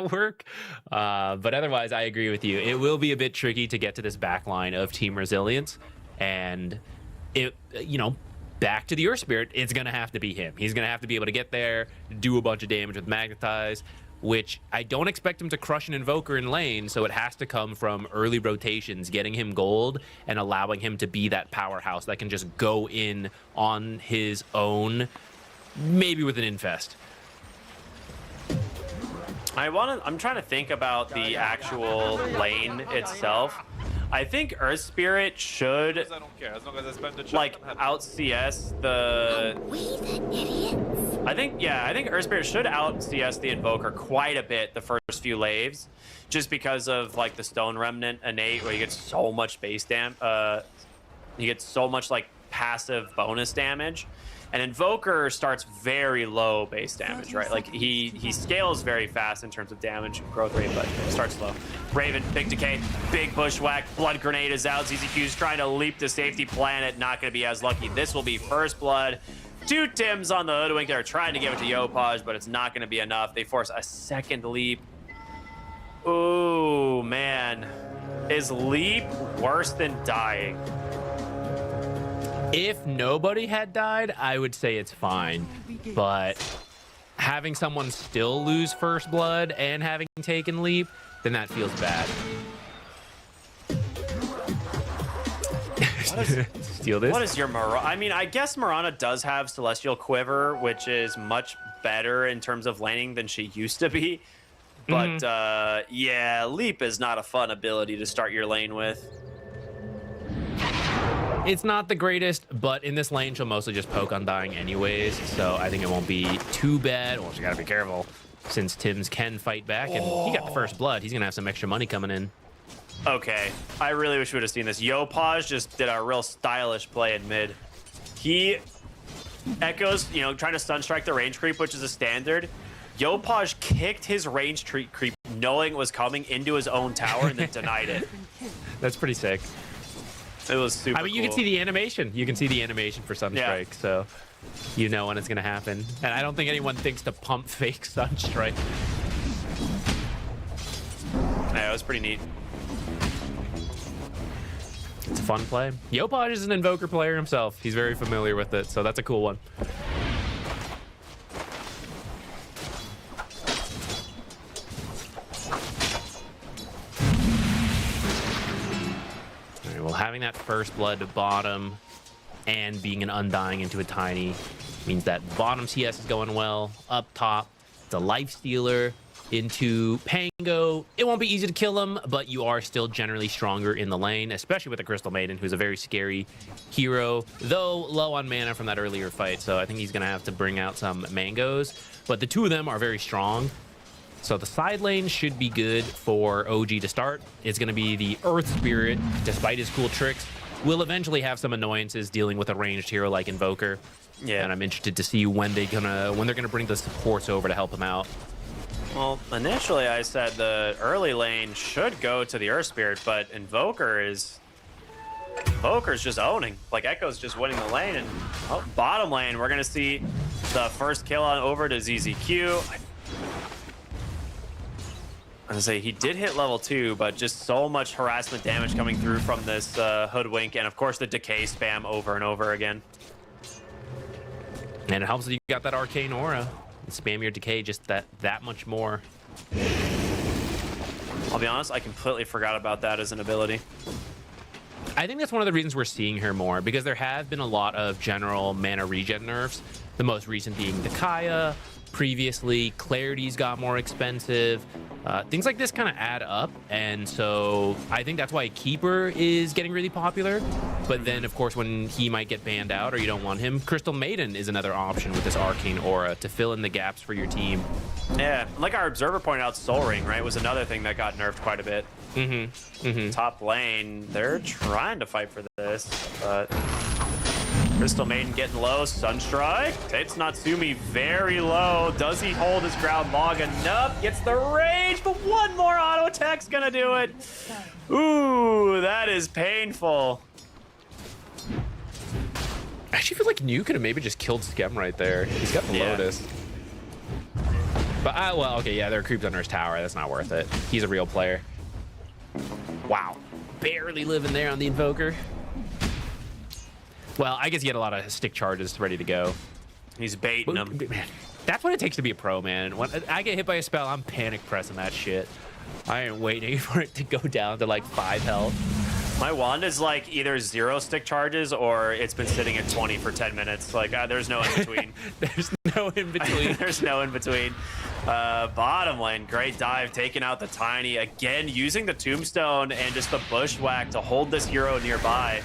work. But otherwise, I agree with you. It will be a bit tricky to get to this back line of Team Resilience. And, back to the Earth Spirit, it's going to have to be him. He's going to have to be able to get there, do a bunch of damage with Magnetize, which I don't expect him to crush an Invoker in lane, so it has to come from early rotations, getting him gold and allowing him to be that powerhouse that can just go in on his own, maybe with an Infest. I'm trying to think about the actual lane itself. I think Earth Spirit should like out CS the. I think Earth Spirit should out CS the Invoker quite a bit the first few laves, just because of like the Stone Remnant innate where you get so much base you get so much like passive bonus damage. And Invoker starts very low base damage, right? Like he scales very fast in terms of damage growth rate, but starts low. Raven, big decay, big bushwhack, blood grenade is out. ZZQ's trying to leap to safety planet, not gonna be as lucky. This will be first blood. 2 Tims on the Hoodwink. They're trying to give it to Yopaj, but it's not gonna be enough. They force a second leap. Ooh, man. Is leap worse than dying? If nobody had died, I would say it's fine. But having someone still lose first blood and having taken leap, then that feels bad. Steal this? What is your Mirana? I mean, I guess Mirana does have Celestial Quiver, which is much better in terms of laning than she used to be. But yeah, leap is not a fun ability to start your lane with. It's not the greatest, but in this lane, she'll mostly just poke on dying anyways, so I think it won't be too bad. Well, she gotta be careful, since Tims can fight back, and he got the first blood. He's gonna have some extra money coming in. Okay, I really wish we would have seen this. Yopaj just did a real stylish play in mid. He echoes, trying to stun strike the range creep, which is a standard. Yopaj kicked his range creep, knowing it was coming, into his own tower, and then denied it. That's pretty sick. It was super I mean, you can see the animation. You can see the animation for Sunstrike, so you know when it's going to happen. And I don't think anyone thinks to pump fake Sunstrike. Yeah, it was pretty neat. It's a fun play. Yopaj is an Invoker player himself. He's very familiar with it, so that's a cool one. Well, having that first blood to bottom and being an Undying into a Tiny means that bottom CS is going well. Up top, it's a life stealer into Pango. It won't be easy to kill him, but you are still generally stronger in the lane, especially with the Crystal Maiden, who's a very scary hero, though low on mana from that earlier fight. So I think he's going to have to bring out some mangoes, but the two of them are very strong. So the side lane should be good for OG to start. It's going to be the Earth Spirit, despite his cool tricks, will eventually have some annoyances dealing with a ranged hero like Invoker. Yeah, and I'm interested to see when they're gonna bring the supports over to help him out. Well, initially I said the early lane should go to the Earth Spirit, but Invoker's just owning. Like Echo's just winning the lane, and bottom lane we're gonna see the first kill on over to ZZQ. I was gonna say he did hit level 2, but just so much harassment damage coming through from this Hoodwink, and of course the decay spam over and over again. And it helps that you got that arcane aura. And spam your decay just that much more. I'll be honest, I completely forgot about that as an ability. I think that's one of the reasons we're seeing her more, because there have been a lot of general mana regen nerfs. The most recent being the Kaya. Previously, Clarity's got more expensive. Things like this kind of add up, and so I think that's why Keeper is getting really popular. But then, of course, when he might get banned out or you don't want him, Crystal Maiden is another option with this Arcane Aura to fill in the gaps for your team. Yeah, like our Observer pointed out, Soul Ring, right, was another thing that got nerfed quite a bit. Top lane, they're trying to fight for this, but Crystal Maiden getting low. Sunstrike takes Natsumi very low. Does he hold his ground long enough? Gets the range, but one more auto attack's gonna do it. Ooh, that is painful. I actually feel like New could have maybe just killed Skem right there. He's got the Lotus. But, well, okay, yeah, there are creeps under his tower. That's not worth it. He's a real player. Wow. Barely living there on the Invoker. Well, I guess he had a lot of stick charges ready to go. He's baiting them. Man, that's what it takes to be a pro, man. When I get hit by a spell, I'm panic pressing that shit. I ain't waiting for it to go down to like 5 health. My wand is like either 0 stick charges or it's been sitting at 20 for 10 minutes. Like there's no in between. There's no in between. There's no in between. Bottom lane, great dive, taking out the Tiny. Again, using the Tombstone and just the Bushwhack to hold this hero nearby.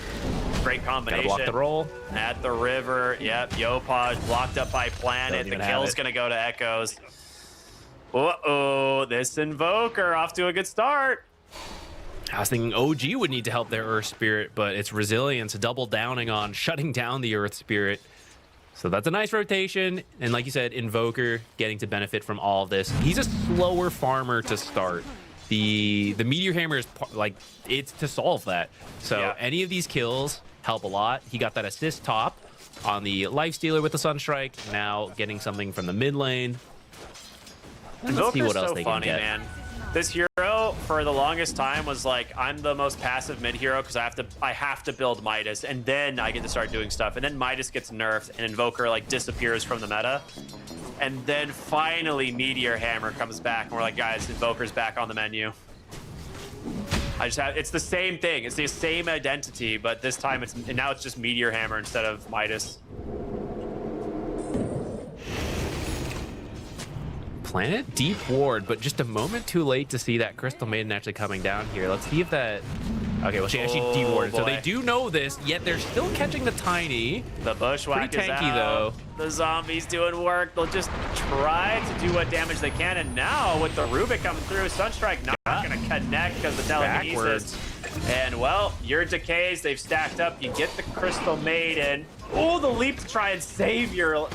Great combination. Gotta block the roll. At the river. Yep, Yopaj blocked up by Planet. The kill's gonna go to Echoes. Uh-oh, this Invoker off to a good start. I was thinking OG would need to help their Earth Spirit, but it's Resilience double downing on shutting down the Earth Spirit. So that's a nice rotation. And like you said, Invoker getting to benefit from all of this. He's a slower farmer to start. The Meteor Hammer is like, it's to solve that. So yeah, any of these kills help a lot. He got that assist top on the Lifestealer with the Sunstrike. Now getting something from the mid lane. Let's see what else they can get. Man. This hero for the longest time was like, I'm the most passive mid hero because I have to build Midas and then I get to start doing stuff. And then Midas gets nerfed and Invoker like disappears from the meta. And then finally Meteor Hammer comes back and we're like, guys, Invoker's back on the menu. It's the same thing. It's the same identity, but this time now it's just Meteor Hammer instead of Midas. Planet deep ward, but just a moment too late to see that Crystal Maiden actually coming down here. Let's see if that... Okay, well, she actually de-warded, so they do know this, yet they're still catching the Tiny. The Bushwhack is tanky, out. Though. The zombies doing work. They'll just try to do what damage they can, and now with the Rubik coming through, Sunstrike not going to connect because the telekinesis. And, well, your decays, they've stacked up. You get the Crystal Maiden. Oh, the leap to try and save your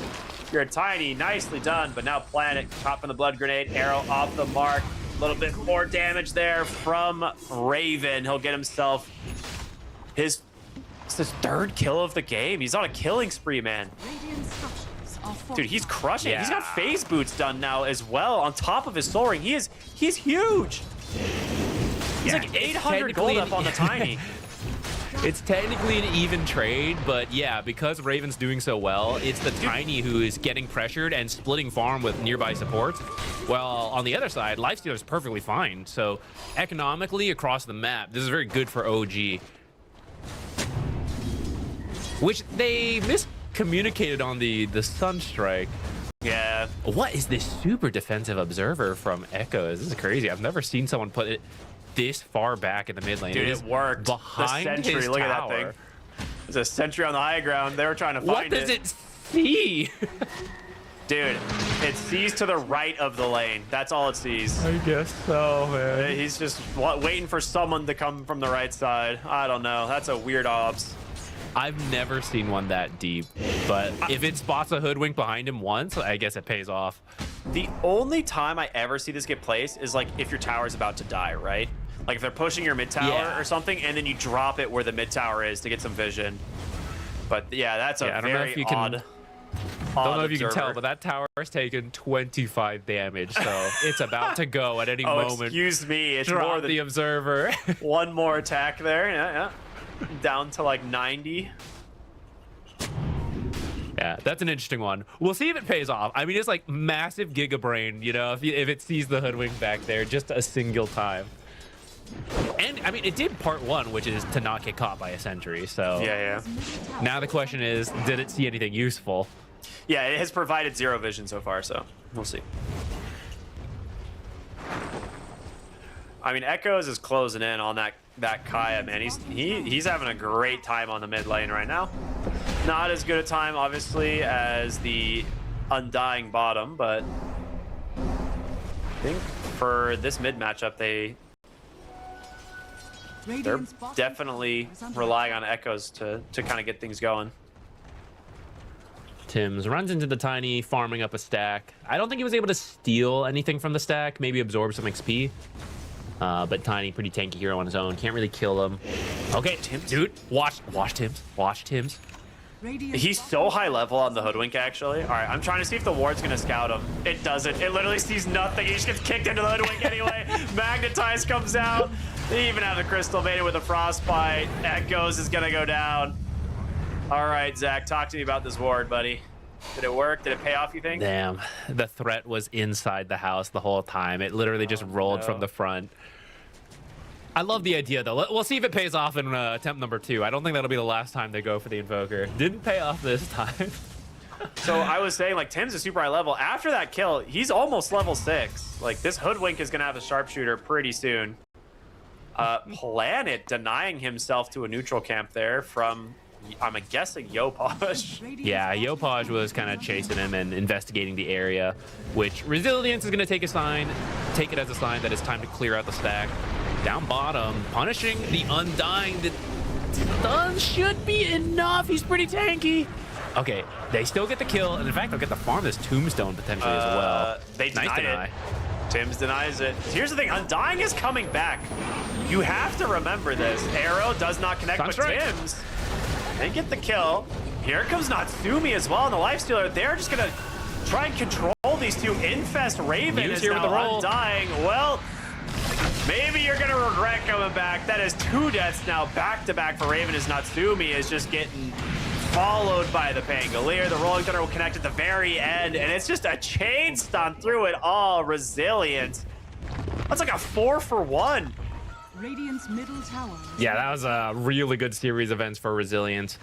Tiny. Nicely done, but now Planet caught from the Blood Grenade. Arrow off the mark. A little bit more damage there from Raven. He'll get himself his 3rd kill of the game. He's on a killing spree, man. Dude, he's crushing. Yeah. He's got phase boots done now as well on top of his soul ring. He's huge. He's like 800 gold up on the Tiny. It's technically an even trade, but yeah, because Raven's doing so well, it's the Tiny who is getting pressured and splitting farm with nearby supports. Well, on the other side, Lifestealer is perfectly fine. So economically across the map, this is very good for OG. Which they miscommunicated on the Sunstrike. Yeah. What is this super defensive observer from Echoes? This is crazy. I've never seen someone put it this far back in the mid lane. Dude, it worked. Behind the sentry, his look tower. at that thing. There's a sentry on the high ground. They were trying to find it. What does it see? Dude, it sees to the right of the lane. That's all it sees. I guess so, man. He's just waiting for someone to come from the right side. I don't know. That's a weird ops. I've never seen one that deep, but if it spots a hoodwink behind him once, I guess it pays off. The only time I ever see this get placed is like if your tower's about to die, right? Like if they're pushing your mid tower or something, and then you drop it where the mid tower is to get some vision. But yeah, that's a very odd. Don't know if you can tell, but that tower has taken 25 damage, so it's about to go at any moment. Excuse me, it's Drop more than the observer. One more attack there, yeah. Down to like 90. Yeah, that's an interesting one. We'll see if it pays off. I mean, it's like massive Giga Brain, you know, if it sees the hoodwink back there just a single time. And I mean, it did part 1, which is to not get caught by a sentry. So yeah. Now the question is, did it see anything useful? Yeah, it has provided 0 vision so far, so we'll see. I mean, Echoes is closing in on that Kaya, man. He's having a great time on the mid lane right now. Not as good a time, obviously, as the Undying bottom, but I think for this mid matchup, they're definitely relying on Echoes to kind of get things going. Tim's runs into the Tiny, farming up a stack. I don't think he was able to steal anything from the stack, maybe absorb some XP. But Tiny, pretty tanky hero on his own. Can't really kill him. Okay, Tim, dude, watch Tim's. Watch Tim's. He's so high level on the Hoodwink, actually. All right, I'm trying to see if the ward's going to scout him. It doesn't. It literally sees nothing. He just gets kicked into the Hoodwink anyway. Magnetize comes out. They even have the Crystal Maiden with a Frostbite. Echoes is going to go down. All right, Zach, talk to me about this ward, buddy. Did it work? Did it pay off, you think? Damn, the threat was inside the house the whole time. It literally just rolled from the front. I love the idea, though. We'll see if it pays off in attempt number 2. I don't think that'll be the last time they go for the Invoker. Didn't pay off this time. So I was saying, like, Tim's a super high level. After that kill, he's almost level 6. Like, this Hoodwink is going to have a sharpshooter pretty soon. Planet denying himself to a neutral camp there from, I'm guessing, Yopaj. Yeah, Yopaj was kind of chasing him and investigating the area, which Resilience is going to take it as a sign that it's time to clear out the stack. Down bottom, punishing the Undying. The stun should be enough. He's pretty tanky. Okay, they still get the kill, and in fact, they'll get the farm this Tombstone potentially as well. They deny it. Tim's denies it. Here's the thing, Undying is coming back. You have to remember this. Arrow does not connect with Tim's. They get the kill. Here comes Natsumi as well, and the Lifestealer. They're just gonna try and control these two. Infest Raven is here with the roll. Undying. Well, maybe you're gonna regret coming back. That is 2 deaths now back-to-back for Raven, as Natsumi is just getting followed by the Pangolier. The Rolling Thunder will connect at the very end, and it's just a chain stun through it all. Resilient. That's like a 4-for-1. Radiant's middle tower. Yeah, that was a really good series of events for Resilience.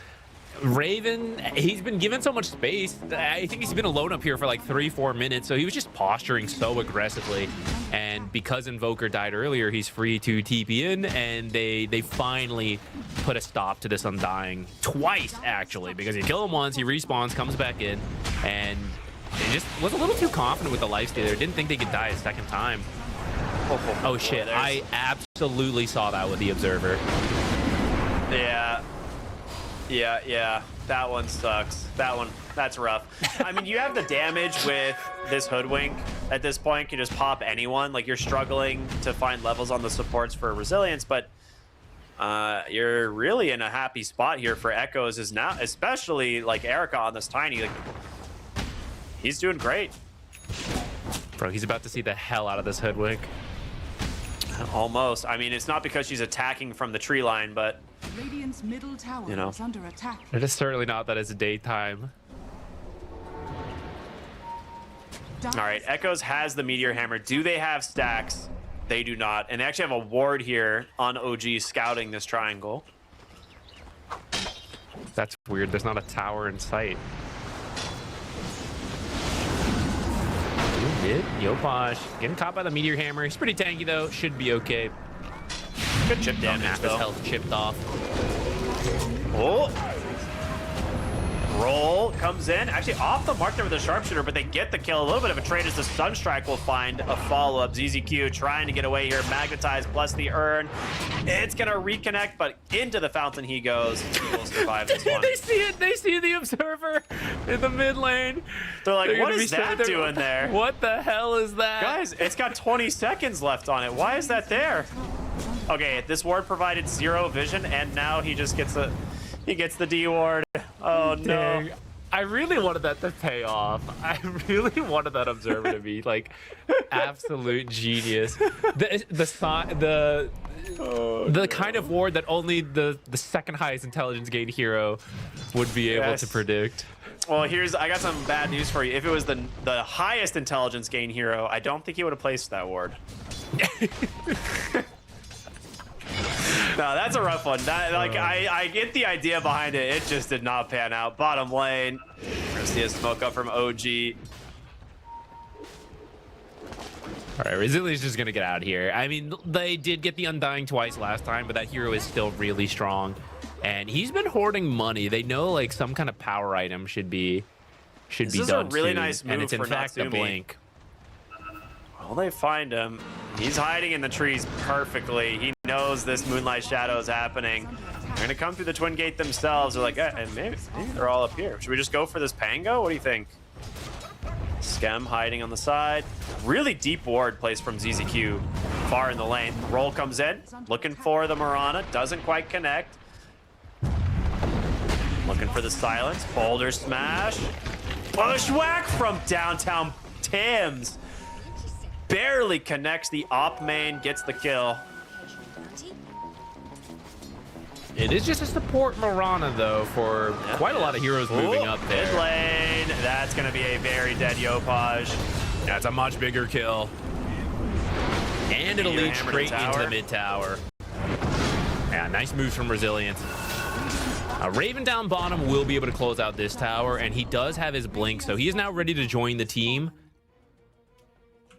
Raven, he's been given so much space. I think he's been alone up here for like 3-4 minutes, so he was just posturing so aggressively. And because Invoker died earlier, he's free to TP in, and they finally put a stop to this Undying twice, actually, because you kill him once, he respawns, comes back in, and he just was a little too confident with the Lifestealer. Didn't think they could die a second time. Oh shit, I absolutely saw that with the Observer. Yeah, that one sucks. That's rough. I mean, you have the damage with this Hoodwink at this point. You can just pop anyone. Like, you're struggling to find levels on the supports for Resilience, but you're really in a happy spot here for Echoes is now, especially like Erica on this Tiny. Like, he's doing great. Bro, he's about to see the hell out of this Hoodwink. Almost. I mean, it's not because she's attacking from the tree line, but Radiant's middle tower is under attack. It is certainly not that it's daytime. All right, Echoes has the Meteor Hammer. Do they have stacks? They do not. And they actually have a ward here on OG scouting this triangle. That's weird. There's not a tower in sight. Yopaj getting caught by the Meteor Hammer. He's pretty tanky though. Should be okay. Good chip damage. Half his health chipped off. Oh. Roll comes in. Actually off the mark there with a sharpshooter, but they get the kill. A little bit of a trade as the Sunstrike will find a follow-up. ZZQ trying to get away here. Magnetize plus the urn. It's going to reconnect, but into the fountain he goes. He will survive this one. They see it. They see the Observer in the mid lane. They're like, what is that doing there? What the hell is that? Guys, it's got 20 seconds left on it. Why is that there? Okay, this ward provided 0 vision, and now he just gets a... He gets the D ward. Oh, no. Dang. I really wanted that to pay off. I really wanted that Observer to be like absolute genius. The kind of ward that only the second highest intelligence gain hero would be able to predict. Well, I got some bad news for you. If it was the highest intelligence gain hero, I don't think he would have placed that ward. No, that's a rough one. I get the idea behind it. It just did not pan out. Bottom lane. We're gonna see a smoke up from OG. All right, Resilience is just gonna get out here. I mean, they did get the Undying twice last time, but that hero is still really strong, and he's been hoarding money. They know like some kind of power item should be done. This is a really nice move, and it's in fact Natsumi. a blink. Well, they find him. He's hiding in the trees perfectly. He knows this Moonlight Shadow is happening. They're going to come through the Twin Gate themselves. They're like, and maybe they're all up here. Should we just go for this Pango? What do you think? Skem hiding on the side. Really deep ward placed from ZZQ far in the lane. Roll comes in, looking for the Mirana. Doesn't quite connect. Looking for the silence. Boulder smash. Bushwhack from downtown Tim's. Barely connects the op main, gets the kill. It is just a support Mirana, though, for quite a lot of heroes moving up there. Mid lane. That's going to be a very dead Yopaj. That's a much bigger kill. And it'll lead straight into the mid tower. Yeah, nice moves from Resilience. Raven down bottom will be able to close out this tower, and he does have his blink, so he is now ready to join the team.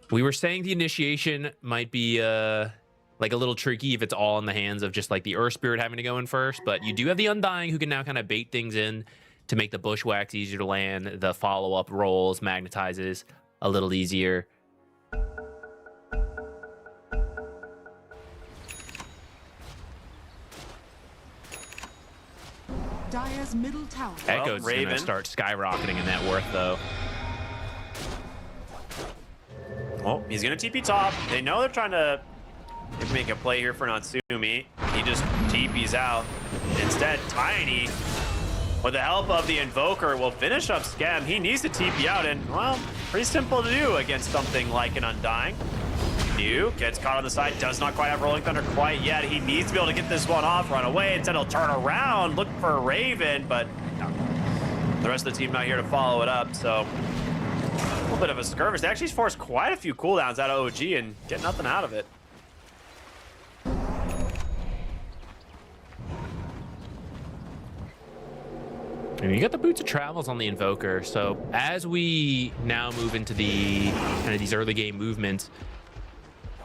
We were saying the initiation might be like a little tricky if it's all in the hands of just like the Earth Spirit having to go in first, but you do have the Undying who can now kind of bait things in to make the Bushwhacks easier to land, the follow-up rolls, magnetizes a little easier. Dire's middle tower. Echo's gonna start skyrocketing in net worth, though. Oh, he's gonna TP top. They know they're trying to make a play here for Natsumi. He just TPs out. Instead, Tiny, with the help of the Invoker, will finish up Scam. He needs to TP out, and, well, pretty simple to do against something like an Undying. New gets caught on the side, does not quite have Rolling Thunder quite yet. He needs to be able to get this one off, run away. Instead, he'll turn around, look for a Raven, but no. The rest of the team not here to follow it up, so a little bit of a skirmish. They actually forced quite a few cooldowns out of OG and get nothing out of it. And you got the Boots of Travels on the Invoker, so as we now move into the kind of these early game movements,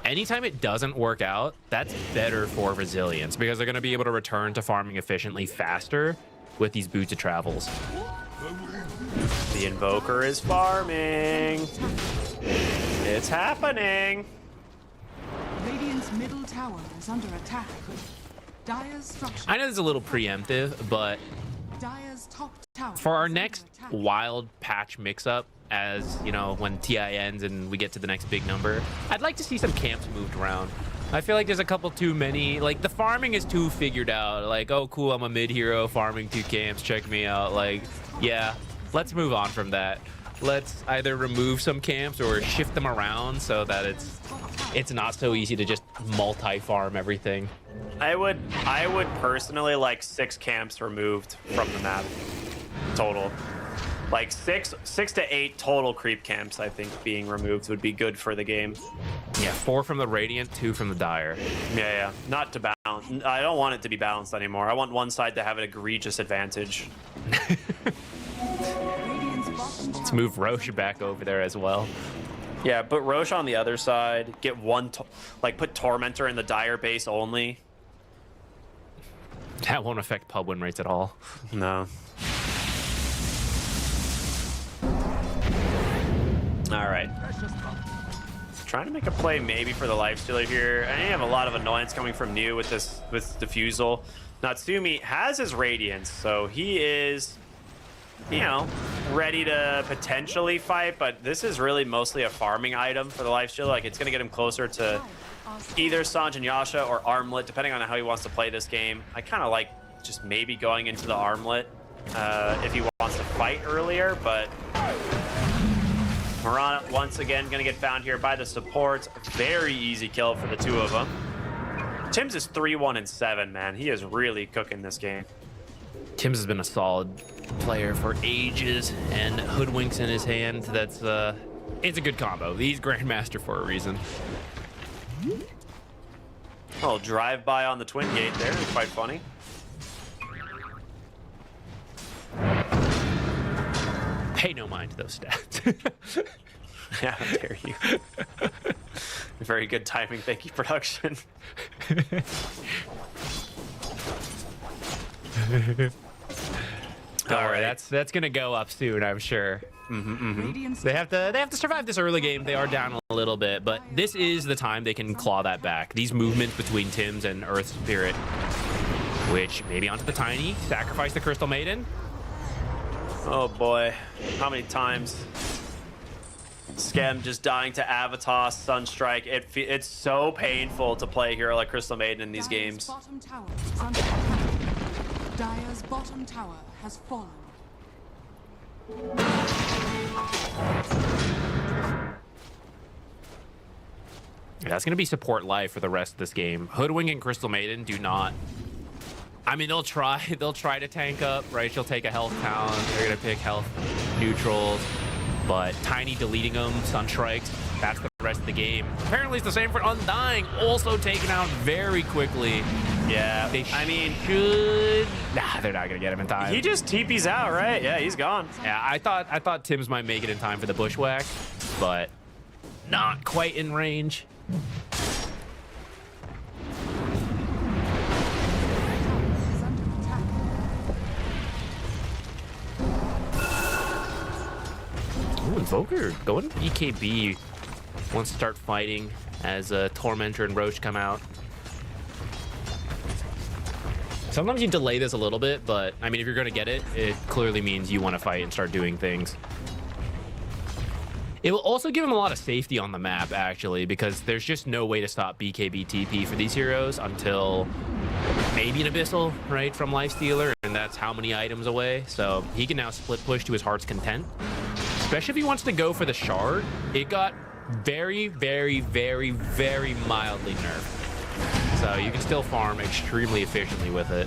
anytime it doesn't work out, that's better for Resilience because they're going to be able to return to farming efficiently faster with these Boots of Travels. The Invoker is farming. It's happening. Radiant's middle tower is under attack. Dire's structure. I know this is a little preemptive, but Dire's top tower for our is under next attack. wild patch mix-up, as you know, when TI ends and we get to the next big number, I'd like to see some camps moved around. I feel like there's a couple too many. Like, the farming is too figured out. Like, oh, cool, I'm a mid hero farming 2 camps. Check me out. Like, yeah, let's move on from that. Let's either remove some camps or shift them around so that it's not so easy to just multi-farm everything. I would personally like 6 camps removed from the map total. Like 6 to 8 total creep camps, I think being removed would be good for the game. Yeah, 4 from the Radiant, 2 from the Dire. Yeah. Not to balance. I don't want it to be balanced anymore. I want one side to have an egregious advantage. Let's move Roche back over there as well. Yeah, but Roche on the other side, get one, like put Tormentor in the Dire base only. That won't affect pub win rates at all. No. All right. Trying to make a play maybe for the Lifestealer here. I have a lot of annoyance coming from New with this Diffusal. Natsumi has his Radiance, so he is, you know, ready to potentially fight, but this is really mostly a farming item for the Lifestealer. Like, it's going to get him closer to either Sanj and Yasha or Armlet, depending on how he wants to play this game. I kind of like just maybe going into the Armlet if he wants to fight earlier, but Mirana once again going to get found here by the supports. Very easy kill for the 2 of them. Tim's is 3-1-7, man. He is really cooking this game. Tim's has been a solid player for ages, and Hoodwinks in his hand. That's it's a good combo. He's Grandmaster for a reason. Oh, drive-by on the Twin Gate there. Quite funny. Pay no mind to those stats. Yeah, how dare you. Very good timing. Thank you, production. Don't worry, that's gonna go up soon, I'm sure. They have to survive this early game. They are down a little bit, but this is the time they can claw that back. These movements between Tim's and Earth Spirit, which maybe onto the Tiny, sacrifice the Crystal Maiden. Oh boy, how many times? Scam just dying to Avatar, Sunstrike. It's so painful to play a hero like Crystal Maiden in these games. Bottom tower is under attack. Dire's bottom tower has fallen. Yeah, that's going to be support life for the rest of this game. Hoodwink and Crystal Maiden do not. I mean, they'll try to tank up, right? She'll take a health talent. They're going to pick health neutrals. But Tiny deleting them, Sunstrikes, that's the rest of the game. Apparently it's the same for Undying, also taken out very quickly. Yeah, I mean, should... Nah, they're not going to get him in time. He just TP's out, right? Yeah, he's gone. Yeah, I thought Tim's might make it in time for the bushwhack, but not quite in range. Is under attack. Ooh, Invoker going EKB wants to start fighting as Tormentor and Roche come out. Sometimes you delay this a little bit, but I mean, if you're going to get it, it clearly means you want to fight and start doing things. It will also give him a lot of safety on the map, actually, because there's just no way to stop BKB TP for these heroes until maybe an Abyssal, right, from Lifestealer, and that's how many items away. So he can now split push to his heart's content, especially if he wants to go for the shard. It got very, very, very, very mildly nerfed. So you can still farm extremely efficiently with it.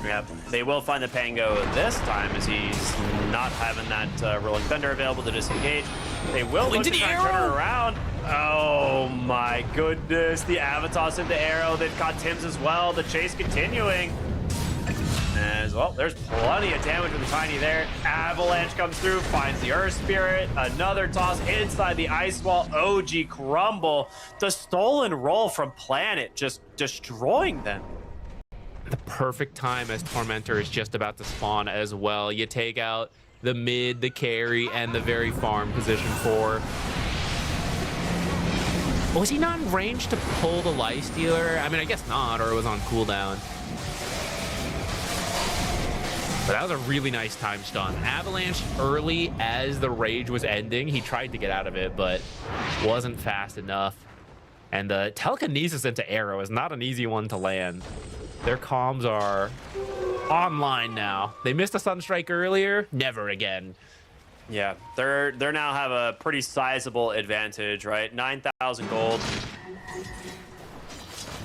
Yep, they will find the Pango this time as he's not having that Rolling Thunder available to disengage. They will look to try and turn it around. Oh my goodness, the Avatos into arrow. They've caught Tim's as well. The chase continuing. As well, there's plenty of damage with the Tiny there. Avalanche comes through, finds the Earth Spirit. Another toss inside the Ice Wall. OG crumble. The stolen roll from Planet just destroying them. The perfect time as Tormentor is just about to spawn as well. You take out the mid, the carry, and the very farm position 4. Was he not in range to pull the Lifestealer? I mean, I guess not, or it was on cooldown. But that was a really nice time stun. Avalanche early as the rage was ending. He tried to get out of it, but wasn't fast enough. And the telekinesis into arrow is not an easy one to land. Their comms are online now. They missed a Sunstrike earlier. Never again. Yeah, they're now have a pretty sizable advantage, right? 9,000 gold.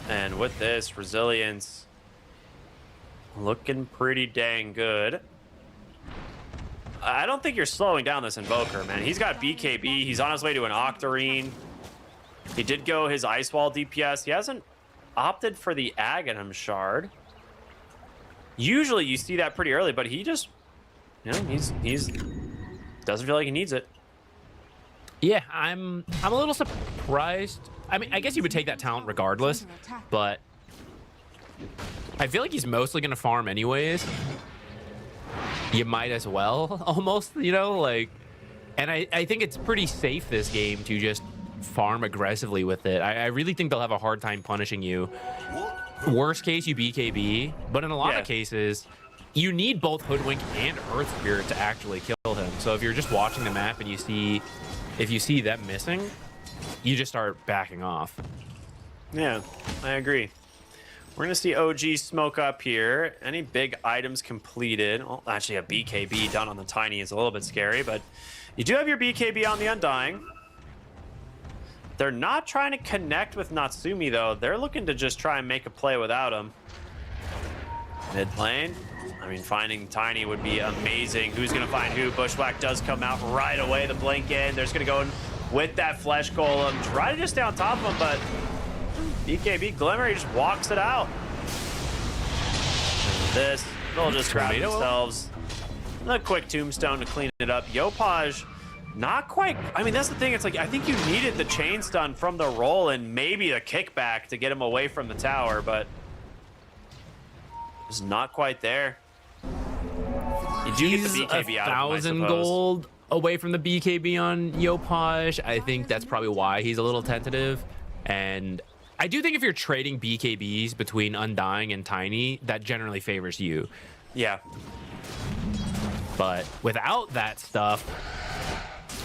And with this, Resilience looking pretty dang good. I don't think you're slowing down this Invoker, man. He's got BKB. He's on his way to an Octarine. He did go his Ice Wall DPS. He hasn't opted for the Aghanim Shard. Usually you see that pretty early, but he just, you know, he's doesn't feel like he needs it. Yeah, I'm a little surprised. I mean, I guess you would take that talent regardless, but I feel like he's mostly going to farm anyways. You might as well, almost, you know, like, and I think it's pretty safe this game to just farm aggressively with it. I really think they'll have a hard time punishing you. Worst case, you BKB, but in a lot of cases, you need both Hoodwink and Earth Spirit to actually kill him. So if you're just watching the map and if you see them missing, you just start backing off. Yeah, I agree. We're going to see OG smoke up here. Any big items completed? Well, actually, a BKB done on the Tiny is a little bit scary, but you do have your BKB on the Undying. They're not trying to connect with Natsumi, though. They're looking to just try and make a play without him. Mid lane. I mean, finding Tiny would be amazing. Who's going to find who? Bushwhack does come out right away. The blink in. There's going to go in with that Flesh Golem. Try to just stay on top of him, but BKB Glimmer, he just walks it out. And this, they'll just grab themselves a quick tombstone to clean it up. Yopaj, not quite. I mean, that's the thing. It's like, I think you needed the chain stun from the roll and maybe a kickback to get him away from the tower, but it's not quite there. You do get the BKB out of him, I suppose. 1,000 gold away from the BKB on Yopaj. I think that's probably why he's a little tentative. And I do think if you're trading BKBs between Undying and Tiny, that generally favors you. Yeah. But without that stuff,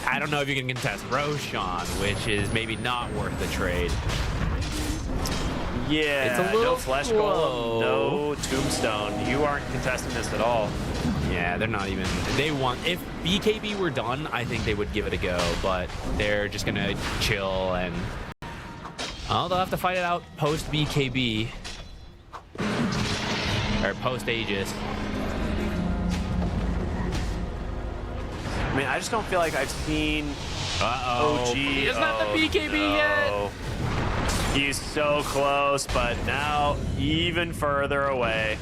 I don't know if you can contest Roshan, which is maybe not worth the trade. Yeah, it's a little no Flesh Golem, no Tombstone. You aren't contesting this at all. Yeah, they're not even. They want. If BKB were done, I think they would give it a go, but they're just gonna chill and. Oh, they'll have to fight it out post BKB or post Aegis. I mean, I just don't feel like I've seen OG. He doesn't have the BKB yet. He's so close, but now even further away.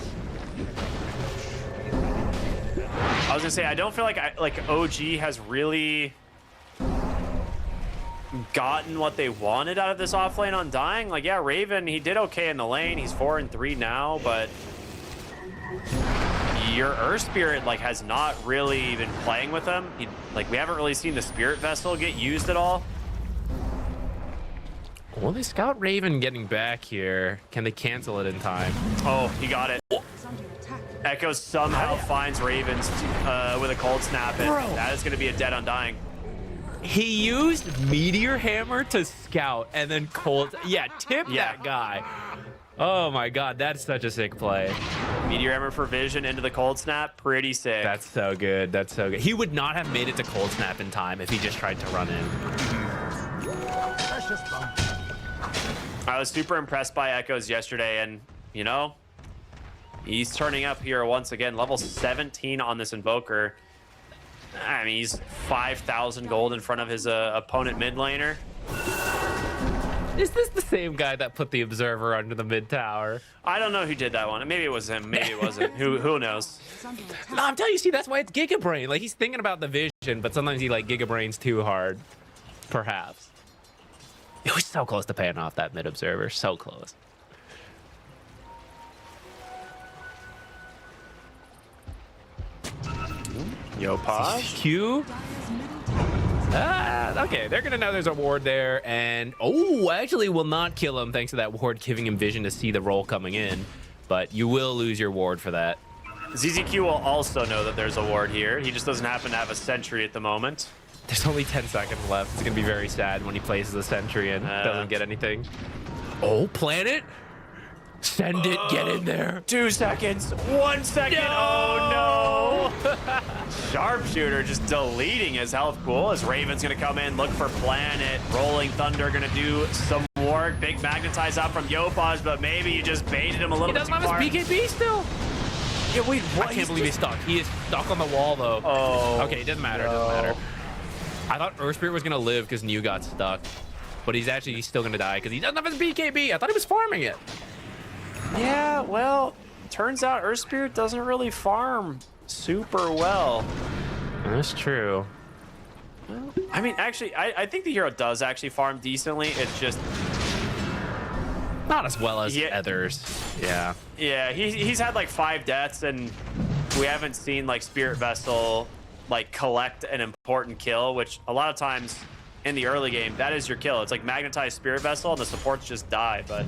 I was gonna say, I don't feel like OG has really gotten what they wanted out of this offlane Undying. Like, yeah, Raven, he did okay in the lane. He's 4-3 now, but your Earth Spirit like has not really been playing with him. We haven't really seen the Spirit Vessel get used at all. Well, they scout Raven getting back here. Can they cancel it in time? Oh, he got it. Echo somehow finds Ravens with a cold snap, and that is going to be a dead Undying. He used Meteor Hammer to scout and then cold. Yeah, tip that guy. Oh my God, that's such a sick play. Meteor Hammer for vision into the cold snap, pretty sick. That's so good. That's so good. He would not have made it to cold snap in time if he just tried to run in. I was super impressed by Echoes yesterday, and you know, he's turning up here once again. Level 17 on this Invoker. I mean, he's 5,000 gold in front of his opponent mid laner. Is this the same guy that put the Observer under the mid tower? I don't know who did that one. Maybe it was him. Maybe it wasn't. Who knows? No, I'm telling you, see, that's why it's Giga Brain. Like, he's thinking about the vision, but sometimes he like Giga Brains too hard. Perhaps. It was so close to paying off that mid Observer. So close. Yo, pause. Q. Okay, they're gonna know there's a ward there, and actually will not kill him thanks to that ward giving him vision to see the roll coming in, but you will lose your ward for that. ZZQ will also know that there's a ward here. He just doesn't happen to have a sentry at the moment. There's only 10 seconds left. It's gonna be very sad when he places a sentry and doesn't get anything. Oh, planet. Send it, get in there. 2 seconds, 1 second. No! Oh no! Sharpshooter just deleting his health pool as Raven's gonna come in, look for planet. Rolling Thunder gonna do some work. Big magnetize out from Yopaj, but maybe you just baited him a little bit too far. He doesn't have his BKB still. Yeah, wait, what? I can't believe he's stuck. He is stuck on the wall though. Oh. Okay, it doesn't matter. It doesn't matter. I thought Earth Spirit was gonna live because New got stuck, but he's still gonna die because he doesn't have his BKB. I thought he was farming it. Yeah, well, turns out Earth Spirit doesn't really farm super well. That's true. Well, I mean, actually, I think the hero does actually farm decently. It's just not as well as others. Yeah. Yeah, he's had like 5 deaths, and we haven't seen like Spirit Vessel like collect an important kill, which a lot of times in the early game, that is your kill. It's like magnetized Spirit Vessel, and the supports just die, but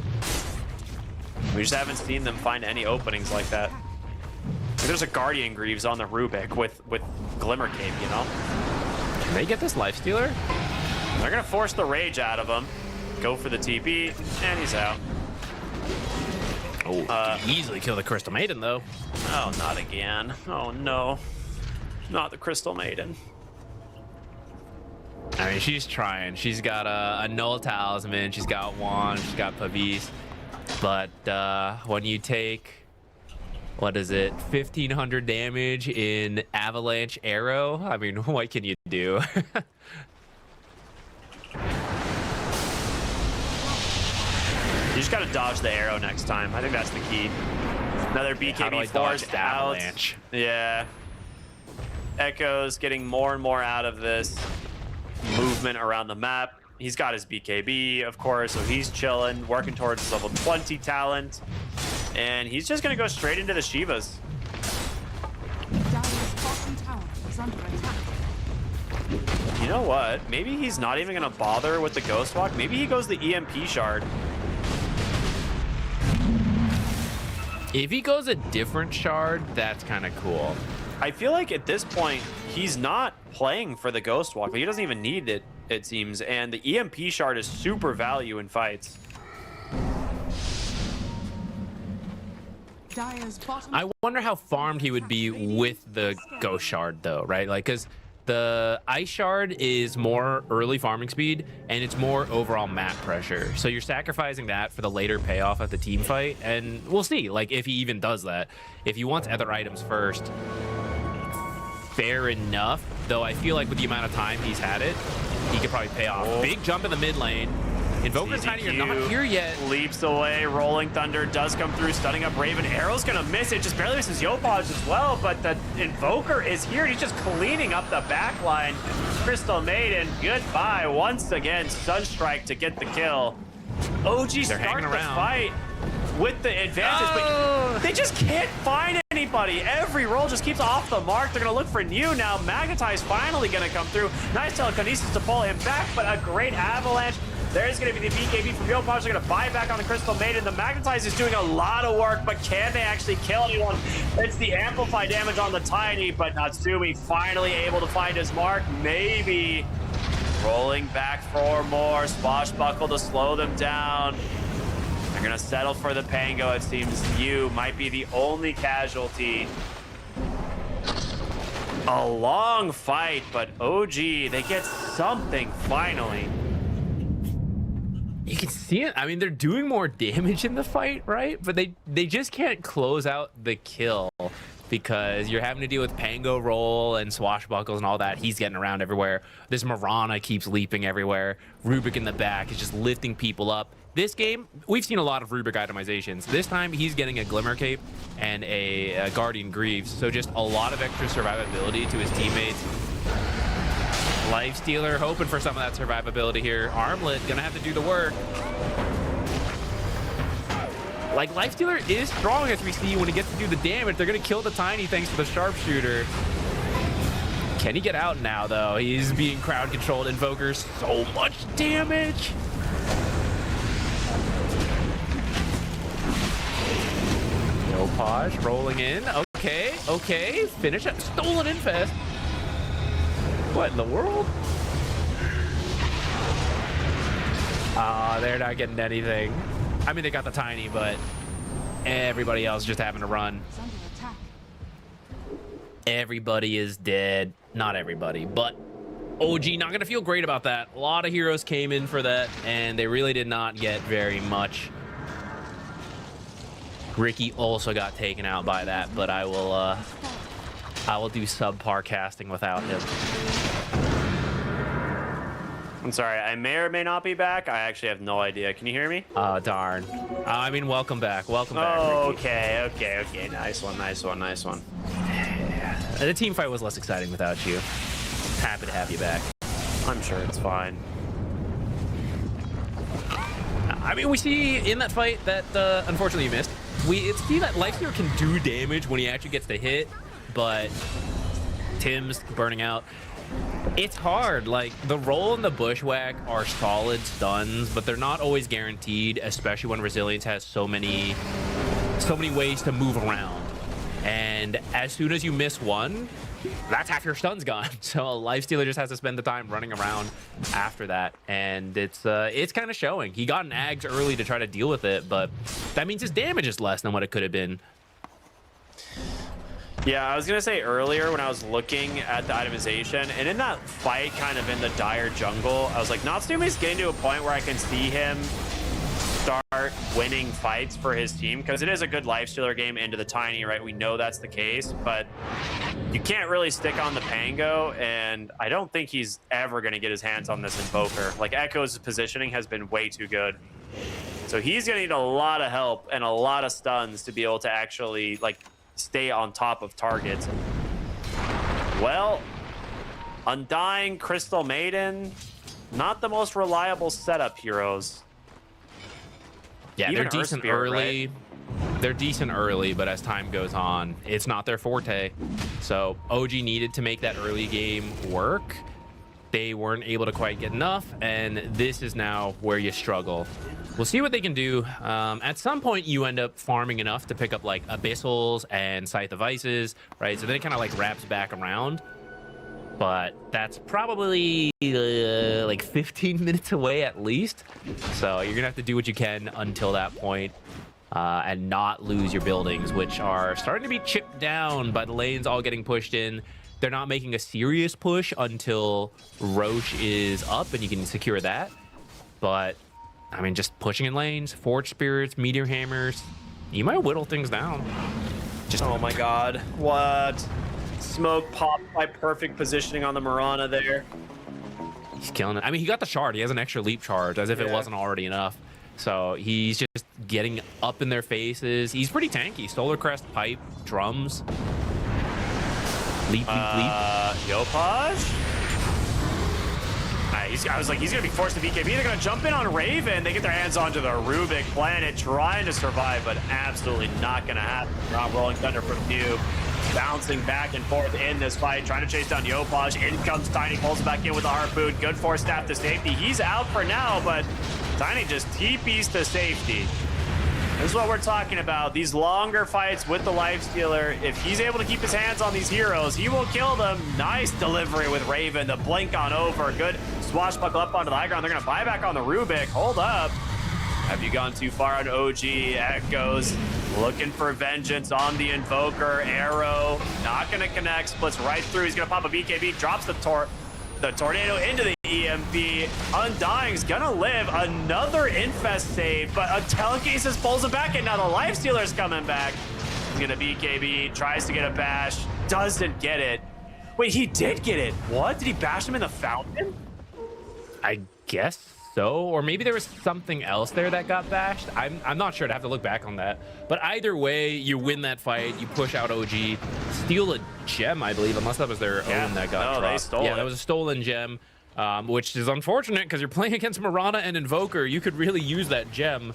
we just haven't seen them find any openings like that. Like, there's a Guardian Greaves on the Rubik with Glimmer Cape, you know? Can they get this Lifestealer? They're gonna force the rage out of him. Go for the TP, and he's out. Oh, easily kill the Crystal Maiden, though. Oh, not again. Oh, no. Not the Crystal Maiden. I mean, she's trying. She's got a Null Talisman. She's got Wand. She's got Pavis. But when you take, what is it, 1,500 damage in Avalanche Arrow, I mean, what can you do? You just gotta dodge the arrow next time. I think that's the key. Another BKB forced out. Avalanche? Yeah. Echo's getting more and more out of this movement around the map. He's got his BKB, of course, so he's chilling, working towards his level 20 talent. And he's just gonna go straight into the Shivas. You know what? Maybe he's not even gonna bother with the Ghost Walk. Maybe he goes the EMP Shard. If he goes a different shard, that's kind of cool. I feel like at this point, he's not playing for the Ghost Walk. Like, he doesn't even need it, it seems. And the EMP Shard is super value in fights. Dire's bottom. I wonder how farmed he would be with the Ghost Shard, though, right? Like, because the Ice Shard is more early farming speed, and it's more overall map pressure. So you're sacrificing that for the later payoff at the team fight, and we'll see, like, if he even does that. If he wants other items first, fair enough. Though I feel like with the amount of time he's had it, he could probably pay off. Big jump in the mid lane. Invoker's Tiny are not here yet. Leaps away. Rolling Thunder does come through, stunning up Raven. Arrow's gonna miss it. Just barely misses Yopaj as well, but the Invoker is here. He's just cleaning up the back line. Crystal Maiden, goodbye. Once again, Sunstrike to get the kill. OG start the fight with the advantage, but they just can't find anybody. Every roll just keeps off the mark. They're gonna look for New now. Magnetize finally gonna come through. Nice telekinesis to pull him back, but a great avalanche. There's going to be the BKB from Yopaj. They're going to buy back on the Crystal Maiden. The Magnetize is doing a lot of work, but can they actually kill anyone? It's the Amplify damage on the Tiny, but Natsumi finally able to find his mark. Maybe rolling back for more. Swashbuckle to slow them down. They're going to settle for the Pango. It seems Yu might be the only casualty. A long fight, but OG, they get something finally. You can see it. I mean, they're doing more damage in the fight, right? But they just can't close out the kill because you're having to deal with Pango roll and swashbuckles and all that. He's getting around everywhere. This Mirana keeps leaping everywhere. Rubik in the back is just lifting people up. This game, we've seen a lot of Rubik itemizations. This time, he's getting a Glimmer Cape and a Guardian Greaves. So just a lot of extra survivability to his teammates. Lifestealer hoping for some of that survivability here. Armlet gonna have to do the work. Like, Lifestealer is strong, as we see when he gets to do the damage. They're gonna kill the Tiny thanks to the Sharpshooter. Can he get out now, though? He's being crowd controlled. Invokers, so much damage. Yopaj rolling in. Okay, okay. Finish it. Stolen Infest. What in the world? They're not getting anything. I mean, they got the Tiny, but everybody else just having to run. Everybody is dead. Not everybody, but OG not going to feel great about that. A lot of heroes came in for that, and they really did not get very much. Ricky also got taken out by that, but I will do subpar casting without him. I'm sorry, I may or may not be back. I actually have no idea. Can you hear me? Oh, darn. I mean, welcome back. Welcome back, Ricky. Okay. Nice one. The team fight was less exciting without you. Happy to have you back. I'm sure it's fine. I mean, we see in that fight that, unfortunately, you missed. We see that Lifestealer can do damage when he actually gets to hit, but Tim's burning out. It's hard. Like, the roll and the bushwhack are solid stuns, but they're not always guaranteed, especially when Resilience has so many ways to move around. And as soon as you miss one, that's half your stuns gone. So a Lifestealer just has to spend the time running around after that, and it's kind of showing. He got an Ags early to try to deal with it, but that means his damage is less than what it could have been. Yeah, I was going to say earlier when I was looking at the itemization, and in that fight kind of in the dire jungle, I was like, Natsumi's getting to a point where I can see him start winning fights for his team, because it is a good Lifestealer game into the Tiny, right? We know that's the case, but you can't really stick on the Pango, and I don't think he's ever going to get his hands on this Invoker. Like, Echo's positioning has been way too good. So he's going to need a lot of help and a lot of stuns to be able to actually, like, stay on top of targets. Well, Undying, Crystal Maiden, not the most reliable setup heroes. Yeah, Even they're decent Spirit, early. right? They're decent early, but as time goes on, it's not their forte. So OG needed to make that early game work. They weren't able to quite get enough, and this is now where you struggle. We'll see what they can do. At some point, you end up farming enough to pick up like Abyssals and Scythe of Ices, right? So then it kind of like wraps back around. But that's probably like 15 minutes away at least. So you're gonna have to do what you can until that point. and not lose your buildings, which are starting to be chipped down by the lanes all getting pushed in. They're not making a serious push until Roche is up and you can secure that. But, I mean, just pushing in lanes, Forge Spirits, Meteor Hammers, you might whittle things down. Just Oh my god, what? Smoke popped by perfect positioning on the Mirana there. He's killing it. I mean, he got the shard. He has an extra leap charge, as if it wasn't already enough. So he's just getting up in their faces. He's pretty tanky. Solar Crest, Pipe, Drums. Leap, leap, leap. Yopaj? I was like, he's going to be forced to BKB. They're going to jump in on Raven. They get their hands onto the Rubik Planet, trying to survive, but absolutely not going to happen. Rob Rolling Thunder from Cube. Bouncing back and forth in this fight, trying to chase down Yopaj. In comes Tiny, pulls back in with a Harpoon. Good force staff to safety. He's out for now, but Tiny just TPs to safety. This is what we're talking about. These longer fights with the Lifestealer. If he's able to keep his hands on these heroes, he will kill them. Nice delivery with Raven. The blink on over. Good swashbuckle up onto the high ground. They're going to buy back on the Rubik. Hold up. Have you gone too far on OG? Echoes looking for vengeance on the Invoker. Arrow not going to connect. Splits right through. He's going to pop a BKB. Drops the tornado into the EMP. Undying's going to live. Another Infest save, but a Telekinesis pulls him back, and now the Lifestealer's coming back. He's going to BKB. Tries to get a bash. Doesn't get it. Wait, he did get it. What? Did he bash him in the fountain? I guess so, or maybe there was something else there that got bashed. I'm not sure. I'd have to look back on that. But either way, you win that fight. You push out OG, steal a gem, I believe, unless that was their own that got dropped. They stole it. That was a stolen gem, which is unfortunate because you're playing against Mirana and Invoker. You could really use that gem.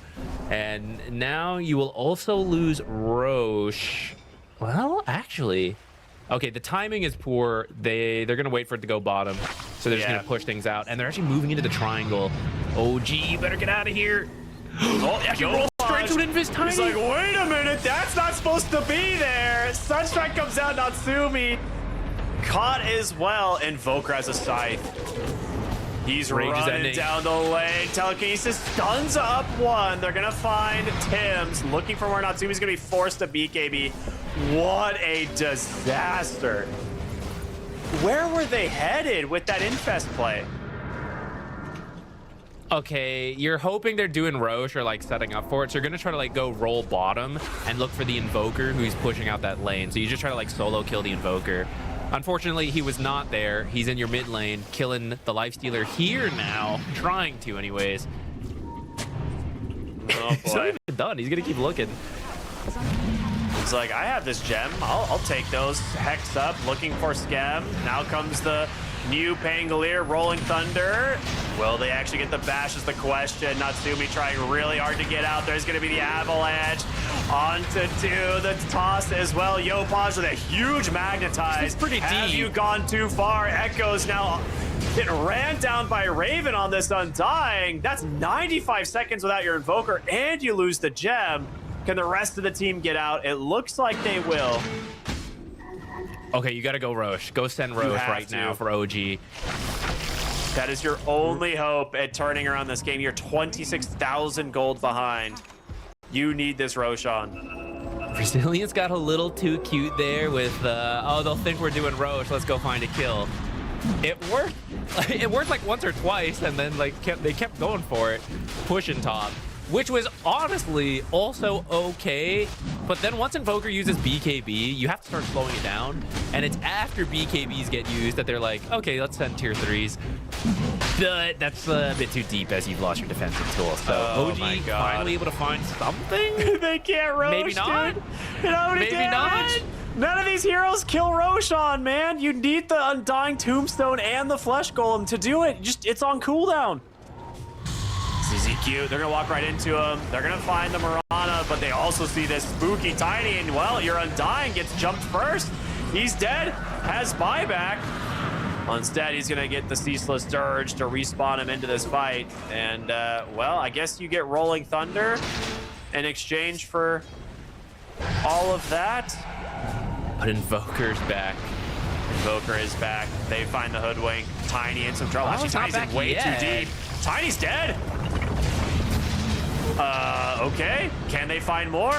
And now you will also lose Roche. Well, actually, okay, the timing is poor. They're gonna wait for it to go bottom, so they're just gonna push things out, and they're actually moving into the triangle. OG, you better get out of here. Oh, actually roll straight to Invis Tiny. He's like, wait a minute, that's not supposed to be there. Sunstrike comes out, Natsumi caught as well. Invoker has a scythe. He's running down the lane. Telekinesis stuns up one. They're gonna find Tim's, looking for where Natsumi's gonna be forced to BKB. What a disaster. Where were they headed with that Infest play? Okay, you're hoping they're doing Roche or like setting up for it. So you're gonna try to like go roll bottom and look for the Invoker who's pushing out that lane. So you just try to like solo kill the Invoker. Unfortunately, he was not there. He's in your mid lane, killing the Lifestealer here now, trying to anyways. Oh He's not boy. even done. He's gonna keep looking. He's like, I have this gem. I'll take those. Hex up, looking for Scam. Now comes the new Pangolier, Rolling Thunder. Will they actually get the bash is the question. Natsumi trying really hard to get out. There's going to be the avalanche. On to do the toss as well. Yopaj with a huge magnetize. It's pretty Have deep. you gone too far? Echoes now get ran down by Raven on this Undying. That's 95 seconds without your Invoker, and you lose the gem. Can the rest of the team get out? It looks like they will. Okay, you gotta go Roche. Go send Roche right now for OG. That is your only hope at turning around this game. You're 26,000 gold behind. You need this Roshan. Resilience got a little too cute there with, oh, they'll think we're doing Roche. Let's go find a kill. It worked. It worked like once or twice, and then like they kept going for it, pushing top, which was honestly also okay. But then once Invoker uses BKB, you have to start slowing it down. And it's after BKBs get used that they're like, okay, let's send tier 3s. But that's a bit too deep as you've lost your defensive tool. So OG finally able to find something. They can't Roche, Maybe not. dude. You know, Maybe not. None of these heroes kill Roshan, man. You need the Undying Tombstone and the Flesh Golem to do it. It's on cooldown. CZQ, they're gonna walk right into him. They're gonna find the Mirana, but they also see this spooky Tiny, and well, your Undying gets jumped first. He's dead, has buyback. Instead, he's gonna get the Ceaseless Dirge to respawn him into this fight. And well, I guess you get Rolling Thunder in exchange for all of that. But Invoker's back. Invoker is back. They find the Hoodwink. Tiny in some trouble. Oh, Actually, it's not Tiny's in back way yet. too deep. Tiny's dead. Okay, can they find more?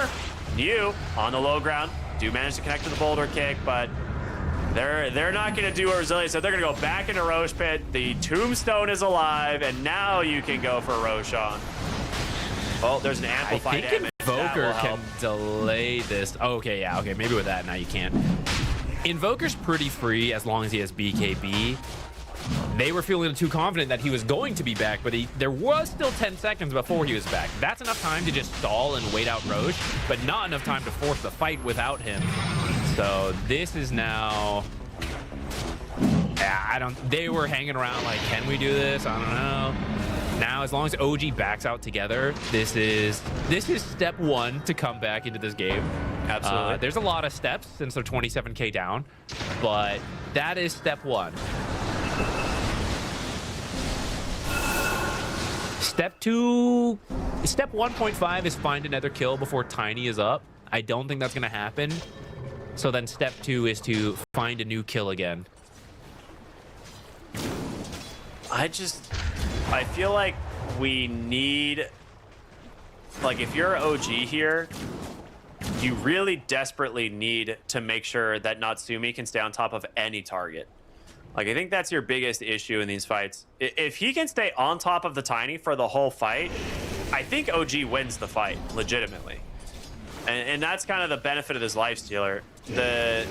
New on the low ground. Do manage to connect to the boulder kick, but they're not going to do what Resilient said. They're going to go back into Roche Pit. The tombstone is alive, and now you can go for Roshan. Oh, there's an amplified damage. Invoker can delay this. Oh, okay, yeah, okay. Maybe with that, now you can't. Invoker's pretty free as long as he has BKB. They were feeling too confident that he was going to be back, but there was still 10 seconds before he was back. That's enough time to just stall and wait out Roche, but not enough time to force the fight without him. So this is now... Yeah, they were hanging around like, can we do this? I don't know. Now, as long as OG backs out together, this is step one to come back into this game. Absolutely. There's a lot of steps since they're 27k down, but that is step one. Step 1.5 is find another kill before Tiny is up. I don't think that's going to happen. So then step 2 is to find a new kill again. I feel like we need, like, if you're OG here, you really desperately need to make sure that Natsumi can stay on top of any target. Like, I think that's your biggest issue in these fights. If he can stay on top of the Tiny for the whole fight, I think OG wins the fight, legitimately. And that's kind of the benefit of this lifestealer. The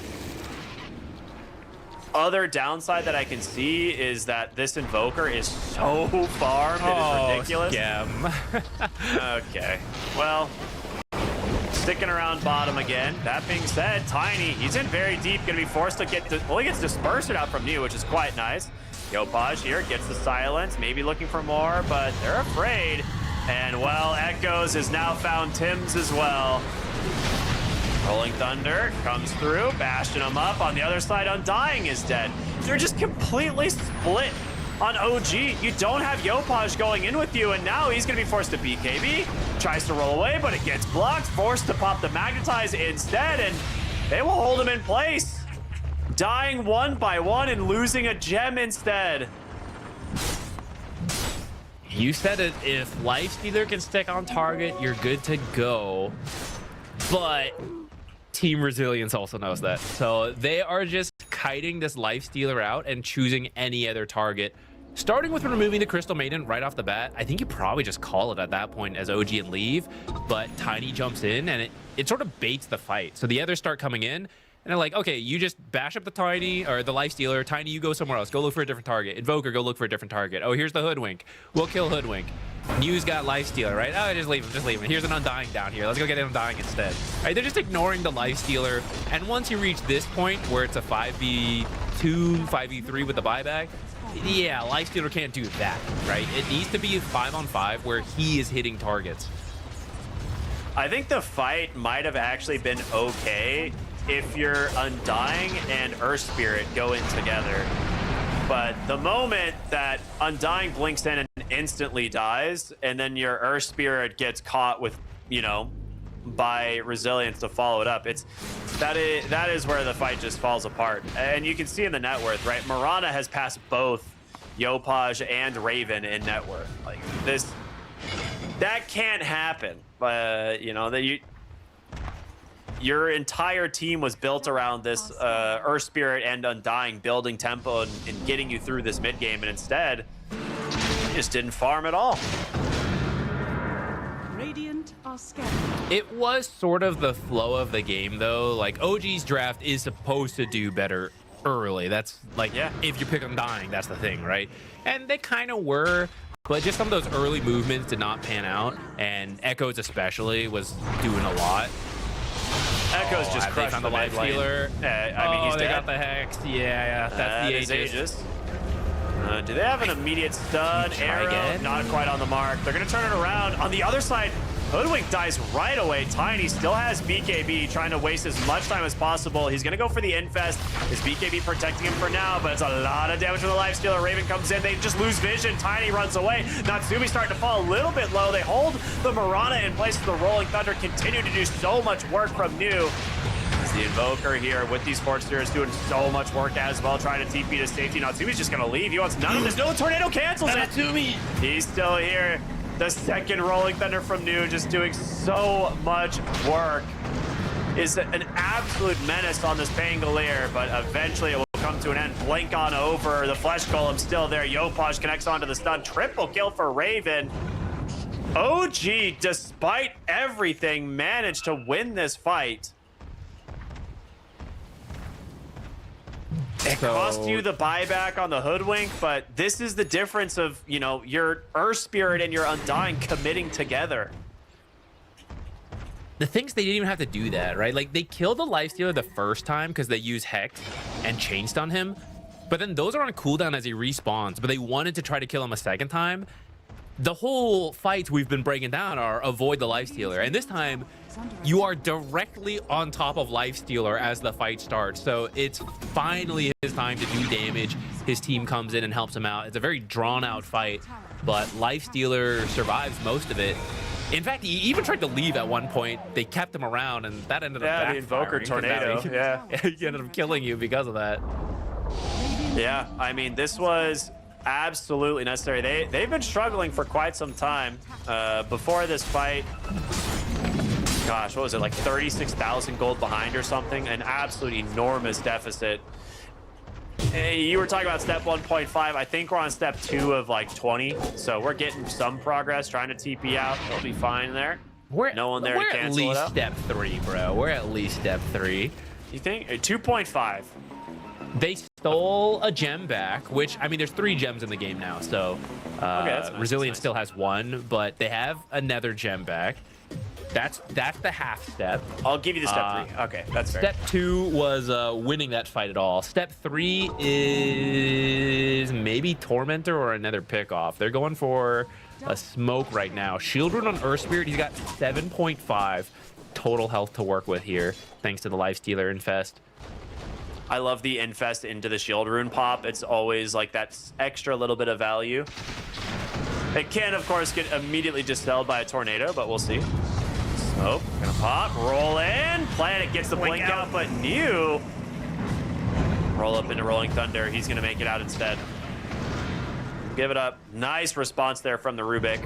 other downside that I can see is that this Invoker is so farmed, it is ridiculous. Okay, well, sticking around bottom again. That being said, Tiny, he's in very deep, gonna be forced to get, well, he gets dispersed out from New, which is quite nice. Yopaj here gets the silence, maybe looking for more, but they're afraid. And, well, Echoes has now found Tim's as well. Rolling Thunder comes through, bashing him up. On the other side, Undying is dead. They're just completely split on OG. You don't have Yopaj going in with you, and now he's going to be forced to BKB. Tries to roll away, but it gets blocked. Forced to pop the Magnetize instead, and they will hold him in place. Dying one by one and losing a gem instead. You said it, if Lifestealer can stick on target, you're good to go. But Team Resilience also knows that. So they are just kiting this Lifestealer out and choosing any other target. Starting with removing the Crystal Maiden right off the bat, I think you probably just call it at that point as OG and leave. But Tiny jumps in and it sort of baits the fight. So the others start coming in. And they're like, okay, you just bash up the Tiny, or the Lifestealer. Tiny, you go somewhere else. Go look for a different target. Invoker, go look for a different target. Oh, here's the Hoodwink. We'll kill Hoodwink. New's got Lifestealer, right? Oh, just leave him, just leave him. Here's an Undying down here. Let's go get an Undying instead. All right, they're just ignoring the Lifestealer. And once you reach this point where it's a 5v2, 5v3 with the buyback, yeah, Lifestealer can't do that, right? It needs to be a 5-on-5 where he is hitting targets. I think the fight might have actually been okay if your Undying and Earth Spirit go in together. But the moment that Undying blinks in and instantly dies, and then your Earth Spirit gets caught with, you know, by Resilience to follow it up, that is where the fight just falls apart. And you can see in the net worth, right? Mirana has passed both Yopaj and Raven in net worth. Like, that can't happen. You know, that your entire team was built around this Earth Spirit and Undying building tempo and getting you through this mid game, and instead you just didn't farm at all. Radiant are scared. It was sort of the flow of the game, though. Like, OG's draft is supposed to do better early. That's like, yeah, if you pick Undying, that's the thing, right? And they kind of were, but just some of those early movements did not pan out, and Echoes especially was doing a lot. Echoes just crushed the Lifestealer. I mean, he's they dead. got the Hex. Yeah, that's the Aegis. Do they have an immediate stun? Arrow, again? not quite on the mark. They're going to turn it around. On the other side, Hoodwink dies right away. Tiny still has BKB, trying to waste as much time as possible. He's going to go for the Infest. His BKB protecting him for now, but it's a lot of damage from the Lifestealer. Raven comes in. They just lose vision. Tiny runs away. Natsumi's starting to fall a little bit low. They hold the Mirana in place for the Rolling Thunder. Continue to do so much work from New. The Invoker here with these Fortsteers doing so much work as well, trying to TP to safety. Natsumi's just going to leave. He wants none of this. No, Tornado cancels it. Natsumi. He's still here. The second Rolling Thunder from New, just doing so much work. Is an absolute menace on this Pangolier, but eventually it will come to an end. Blink on over. The Flesh Golem still there. Yopaj connects onto the stun. Triple kill for Raven. OG, despite everything, managed to win this fight. It cost you the buyback on the Hoodwink, but this is the difference of, you know, your Earth Spirit and your Undying committing together. The things they didn't even have to do that, right? Like, they killed the Lifestealer the first time because they used Hex and changed on him. But then those are on cooldown as he respawns. But they wanted to try to kill him a second time. The whole fights we've been breaking down are avoid the Lifestealer. And this time, you are directly on top of Lifestealer as the fight starts. So it's finally his time to do damage. His team comes in and helps him out. It's a very drawn-out fight. But Lifestealer survives most of it. In fact, he even tried to leave at one point. They kept him around, and that ended up backfiring. The Invoker Tornado, yeah. He ended up killing you because of that. Yeah, I mean, this was absolutely necessary. They've been struggling for quite some time. Before this fight, gosh, what was it, like 36,000 gold behind or something? An absolute enormous deficit. You were talking about step 1.5. I think we're on step 2 of like 20. So we're getting some progress, trying to TP out. They'll be fine there. No one there to cancel it out. We're at least step 3, bro. We're at least step 3. You think? 2.5. They stole a gem back, which, I mean, there's 3 gems in the game now. So that's nice, Resilience still has 1, but they have another gem back. That's the half step. I'll give you the step 3. Okay, that's fair. Step 2 was winning that fight at all. Step 3 is maybe Tormentor or another pick-off. They're going for a smoke right now. Shield Rune on Earth Spirit. He's got 7.5 total health to work with here, thanks to the Lifestealer Infest. I love the Infest into the Shield Rune pop. It's always like that extra little bit of value. It can, of course, get immediately dispelled by a tornado, but we'll see. Oh, gonna pop, roll in. Planet gets the blink out, but New roll up into Rolling Thunder. He's gonna make it out instead. Give it up. Nice response there from the Rubik.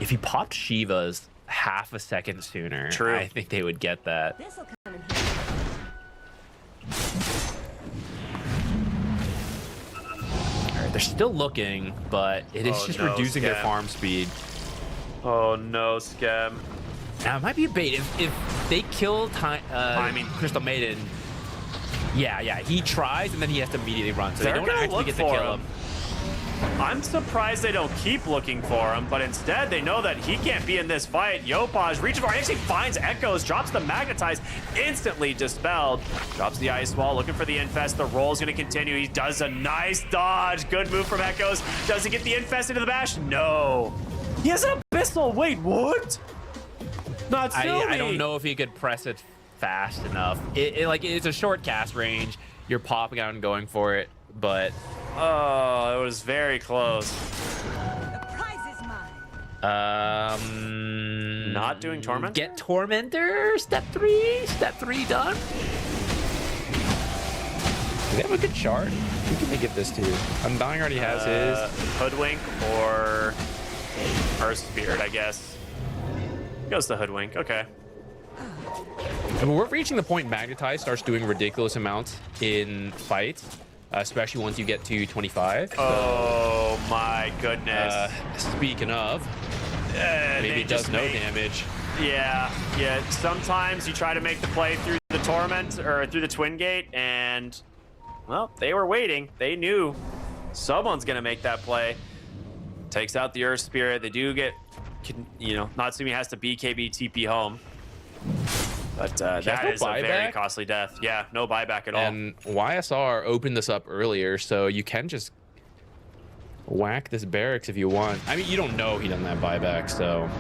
If he popped Shiva's half a second sooner, True. I think they would get that. They're still looking, but it is just reducing their farm speed. Oh no, Scam. Now it might be a bait. If they kill Crystal Maiden, yeah, he tries and then he has to immediately run, so they don't actually get to kill him. I'm surprised they don't keep looking for him, but instead they know that he can't be in this fight. Yopaj reaches for, actually finds Echoes, drops the Magnetize, instantly dispelled. Drops the Ice Wall, looking for the Infest. The roll's gonna continue. He does a nice dodge. Good move from Echoes. Does he get the Infest into the bash? No. He has an Abyssal. Wait, what? Not Sylvie. I don't know if he could press it fast enough. It's a short cast range. You're popping out and going for it, but oh, it was very close. The prize is mine. Not doing Torment? Get Tormentor. Step 3 done. They have a good shard. Who can they get this to? Undying already has his. Hoodwink or Earth Spirit, I guess. Goes the Hoodwink. Okay. And we're reaching the point Magnetize starts doing ridiculous amounts in fights, especially once you get to 25. Oh my goodness. Speaking of, maybe it does no damage. Yeah. Sometimes you try to make the play through the Torment or through the Twin Gate, and well, they were waiting. They knew someone's gonna make that play. Takes out the Earth Spirit. They do get, Natsumi has to BKB TP home. But that is a very costly death. Yeah, no buyback at all. And YSR opened this up earlier, so you can just whack this barracks if you want. I mean, you don't know he doesn't have buyback, so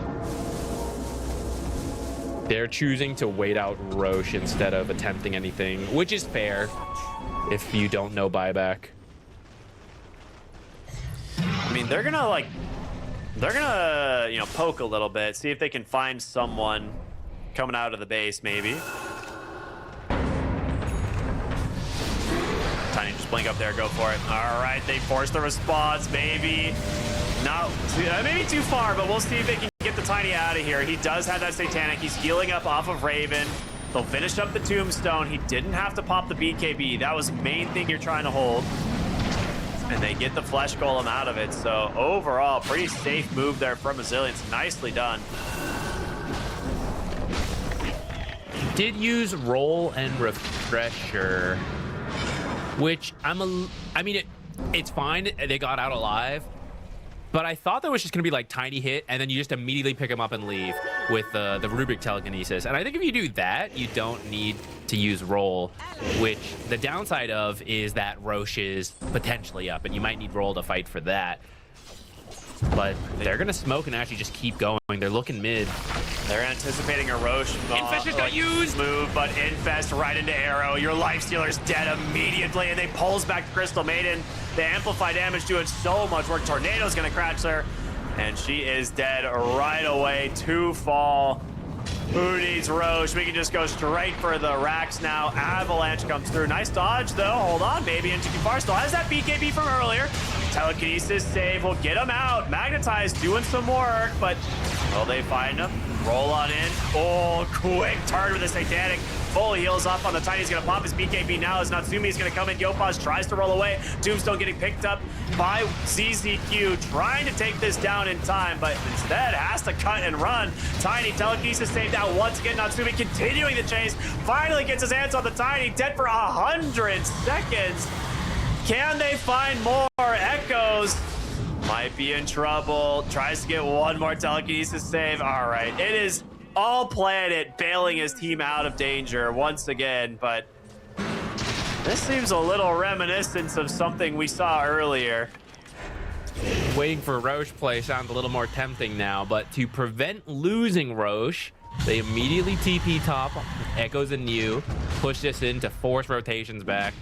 they're choosing to wait out Roche instead of attempting anything, which is fair if you don't know buyback. I mean, they're gonna poke a little bit, see if they can find someone coming out of the base, maybe. Tiny just blink up there, go for it. All right, they force the response, maybe. Not maybe too far, but we'll see if they can get the Tiny out of here. He does have that Satanic. He's healing up off of Raven. They'll finish up the Tombstone. He didn't have to pop the BKB. That was the main thing you're trying to hold. And they get the Flesh Golem out of it. So overall, pretty safe move there from Resilience. Nicely done. Did use Roll and Refresher, which I mean, it's fine. They got out alive. But I thought that was just going to be like tiny hit, and then you just immediately pick them up and leave with the Rubric Telekinesis. And I think if you do that, you don't need to use Roll, which the downside of is that Roche is potentially up, and you might need Roll to fight for that. But they're going to smoke and actually just keep going. They're looking mid. They're anticipating a Roche Infest got used. Move, but Infest right into Arrow. Your Lifestealer's dead immediately, and they pulls back Crystal Maiden. They amplify damage, doing so much work. Tornado's going to crash her, and she is dead right away. 2 fall. Who needs Roche? We can just go straight for the racks now. Avalanche comes through. Nice dodge, though. Hold on, maybe into Kufar still has that BKB from earlier. Telekinesis save will get him out. Magnetize doing some work, but will they find him? Roll on in. Oh, quick turn with the Satanic. Full heals up on the Tiny. He's going to pop his BKB now as Natsumi's going to come in. Yopaj tries to roll away. Tombstone getting picked up by ZZQ, trying to take this down in time, but instead has to cut and run. Tiny telekinesis saved out once again. Natsumi continuing the chase. Finally gets his hands on the Tiny. Dead for 100 seconds. Can they find more echoes? Might be in trouble. Tries to get one more telekinesis save. All right, it is all Planet bailing his team out of danger once again, but this seems a little reminiscent of something we saw earlier. Waiting for Roche play sounds a little more tempting now, but to prevent losing Roche, they immediately TP top, Echoes and you, push this in to force rotations back.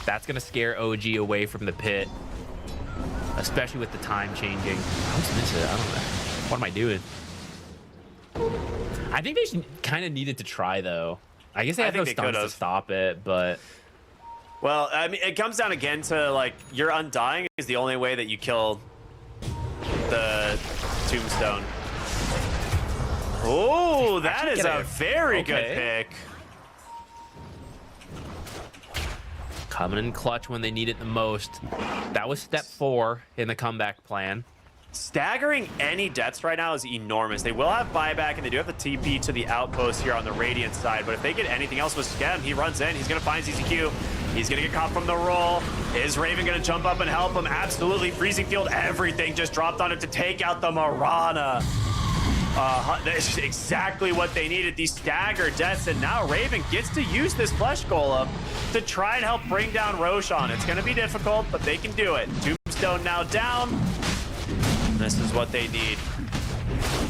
That's gonna scare OG away from the pit, especially with the time changing. I always miss it. I don't know. What am I doing? I think they kind of needed to try, though. I guess they have no stuns to stop it, but... Well, I mean, it comes down again to, like, your Undying is the only way that you kill the Tombstone. Oh, that is a very good pick. Coming in clutch when they need it the most. That was step 4 in the comeback plan. Staggering any deaths right now is enormous. They will have buyback, and they do have the TP to the outpost here on the Radiant side, but if they get anything else with Skem, he runs in. He's going to find ZZQ. He's going to get caught from the roll. Is Raven going to jump up and help him? Absolutely. Freezing Field, everything just dropped on him to take out the Mirana. That's exactly what they needed, these stagger deaths, and now Raven gets to use this Flesh Golem to try and help bring down Roshan. It's going to be difficult, but they can do it. Tombstone now down. This is what they need.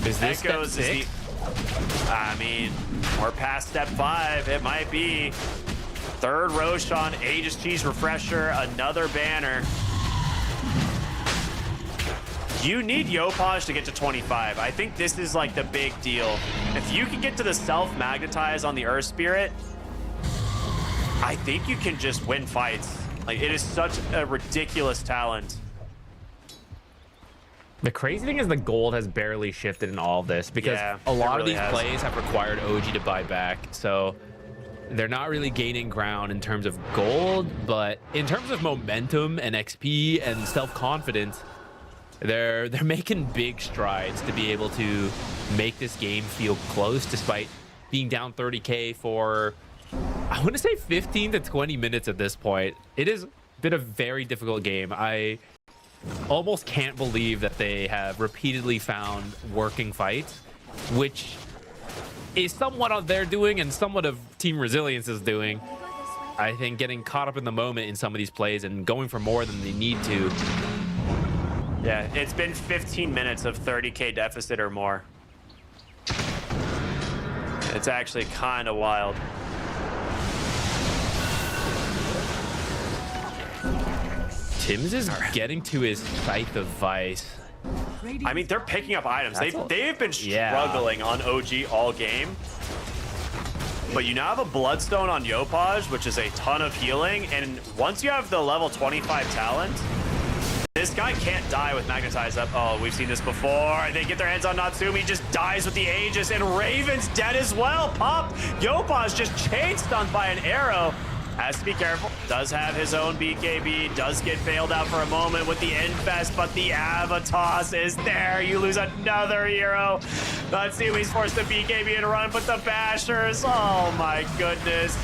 Is this Echoes step 6? I mean, we're past step 5. It might be. 3rd Roshan, Aegis Cheese Refresher, another banner. You need Yopaj to get to 25. I think this is like the big deal. If you can get to the self-magnetize on the Earth Spirit, I think you can just win fights. Like, it is such a ridiculous talent. The crazy thing is the gold has barely shifted in all of this, because a lot of these plays have required OG to buy back. So they're not really gaining ground in terms of gold, but in terms of momentum and XP and self-confidence, they're making big strides to be able to make this game feel close despite being down 30K for, I want to say 15 to 20 minutes at this point. It has been a very difficult game. I almost can't believe that they have repeatedly found working fights, which is somewhat of their doing and somewhat of Team Resilience is doing. I think getting caught up in the moment in some of these plays and going for more than they need to. Yeah, it's been 15 minutes of 30K deficit or more. It's actually kind of wild. Tim's is getting to his Scythe of Vice. I mean, they're picking up items. They've been struggling on OG all game. but you now have a Bloodstone on Yopaj, which is a ton of healing. And once you have the level 25 talent, this guy can't die with Magnetize up. Oh, we've seen this before. They get their hands on Natsumi. He just dies with the Aegis, and Raven's dead as well. Pop. Yopaj just chain stunned by an arrow. Has to be careful. Does have his own BKB. Does get failed out for a moment with the Infest, but the Avatos is there. You lose another hero. Natsumi's forced to BKB and run, but the Bashers. Oh my goodness.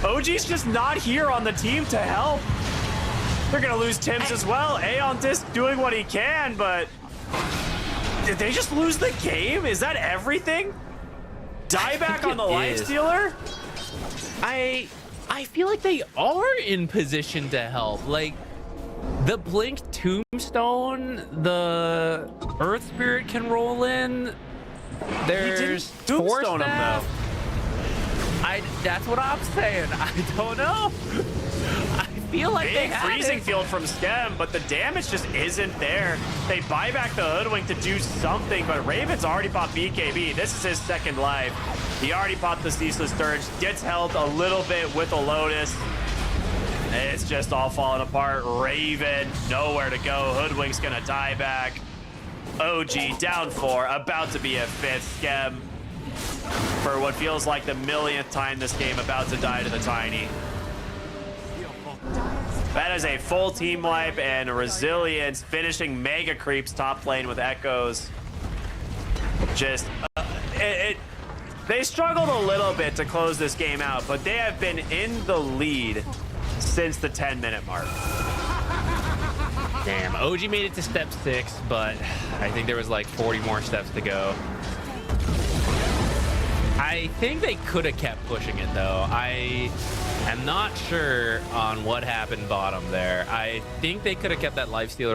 OG's just not here on the team to help. They're gonna lose Tims as well. Aeon Disc doing what he can, but did they just lose the game? Is that everything? Dieback on the Lifestealer? I feel like they are in position to help. Like, the Blink Tombstone, the Earth Spirit can roll in. There's Tombstone him though. That's what I'm saying. I don't know. I feel like they Big had freezing it. field from Skem, but the damage just isn't there. They buy back the Hoodwink to do something, but Raven's already bought BKB. This is his second life. He already bought the Ceaseless Dirge, gets held a little bit with a Lotus. It's just all falling apart. Raven, nowhere to go. Hoodwink's gonna die back. OG down 4, about to be a 5th. Skem, for what feels like the millionth time this game, about to die to the Tiny. That is a full team wipe, and Resilience finishing Mega Creeps top lane with Echoes. Just, they struggled a little bit to close this game out, but they have been in the lead since the 10-minute mark. Damn, OG made it to step 6, but I think there was like 40 more steps to go. I think they could have kept pushing it though. I am not sure on what happened bottom there. I think they could have kept that Lifestealer